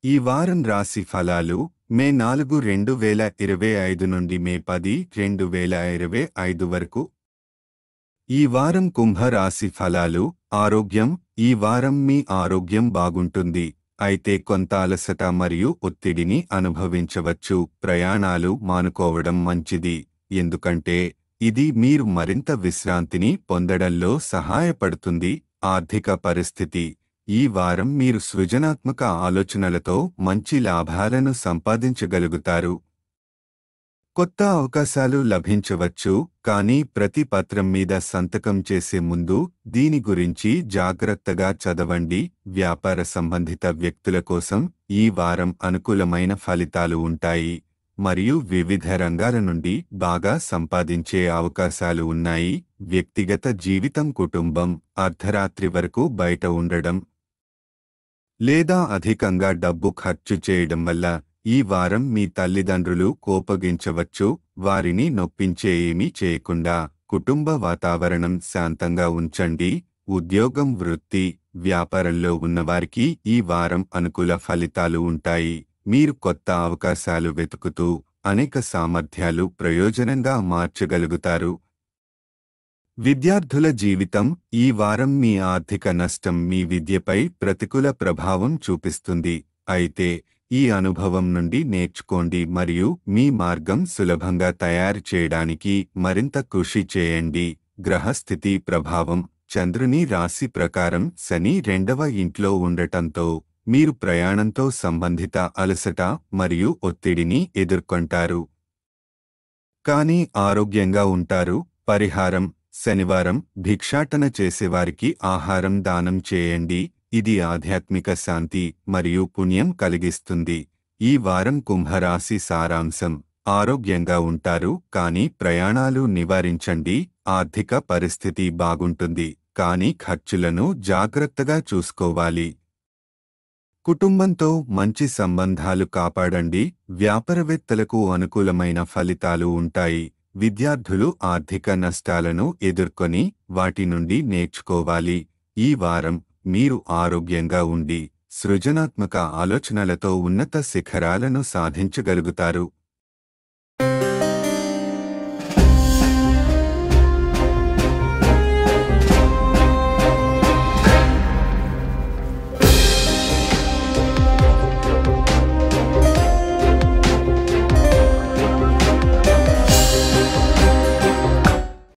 ఈ వారం రాశి ఫలాలు మే 4, 2025 నుండి మే 10, 2025 వరకు. ఈ వారం కుంభ రాశి ఫలాలు. ఆరోగ్యం. ఈ వారం మీ ఆరోగ్యం బాగుంటుంది, అయితే కొంత అలసట మరియు ఒత్తిడిని అనుభవించవచ్చు. ప్రయాణాలు మానుకోవడం మంచిది, ఎందుకంటే ఇది మీరు మరింత విశ్రాంతిని పొందడంలో సహాయపడుతుంది. ఆర్థిక పరిస్థితి. ఈ వారం మీరు సృజనాత్మక ఆలోచనలతో మంచి లాభాలను సంపాదించగలుగుతారు. కొత్త అవకాశాలు లభించవచ్చు, కానీ ప్రతి పత్రం మీద సంతకం చేసే ముందు దీని గురించి జాగ్రత్తగా చదవండి. వ్యాపార సంబంధిత వ్యక్తుల కోసం ఈ వారం అనుకూలమైన ఫలితాలు ఉంటాయి మరియు వివిధ రంగాల నుండి బాగా సంపాదించే అవకాశాలు ఉన్నాయి. వ్యక్తిగత జీవితం. కుటుంబం. అర్ధరాత్రి వరకు బయట ఉండడం లేదా అధికంగా డబ్బు ఖర్చు చేయడం వల్ల ఈ వారం మీ తల్లిదండ్రులు కోపగించవచ్చు. వారిని నొప్పించే ఏమీ చేయకుండా కుటుంబ వాతావరణం శాంతంగా ఉంచండి. ఉద్యోగం. వృత్తి. వ్యాపారంలో ఉన్నవారికి ఈ వారం అనుకూల ఫలితాలు ఉంటాయి. మీరు కొత్త అవకాశాలు వెతుకుతూ అనేక సామర్థ్యాలు ప్రయోజనంగా మార్చగలుగుతారు. విద్యార్థుల జీవితం. ఈ వారం మీ ఆర్థిక నష్టం మీ విద్యపై ప్రతికూల ప్రభావం చూపిస్తుంది, అయితే ఈ అనుభవం నుండి నేర్చుకోండి మరియు మీ మార్గం సులభంగా తయారు చేయడానికి మరింత కృషి చేయండి. గ్రహస్థితి ప్రభావం. చంద్రుని రాశి ప్రకారం శని 2వ ఇంట్లో ఉండటంతో మీరు ప్రయాణంతో సంబంధిత అలసట మరియు ఒత్తిడిని ఎదుర్కొంటారు, కానీ ఆరోగ్యంగా ఉంటారు. పరిహారం. శనివారం భిక్షాటన చేసేవారికి ఆహారం దానం చేయండి, ఇది ఆధ్యాత్మిక శాంతి మరియు పుణ్యం కలిగిస్తుంది. ఈ వారం కుంభరాశి సారాంశం. ఆరోగ్యంగా ఉంటారు, కానీ ప్రయాణాలు నివారించండి. ఆర్థిక పరిస్థితి బాగుంటుంది, కానీ ఖర్చులను జాగ్రత్తగా చూసుకోవాలి. కుటుంబంతో మంచి సంబంధాలు కాపాడండి. వ్యాపారవేత్తలకు అనుకూలమైన ఫలితాలు ఉంటాయి. విద్యార్థులు ఆర్థిక నష్టాలను ఎదుర్కొని వాటి నుండి నేర్చుకోవాలి. ఈ వారం మీరు ఆరోగ్యంగా ఉండి సృజనాత్మక ఆలోచనలతో ఉన్నత శిఖరాలను సాధించగలుగుతారు.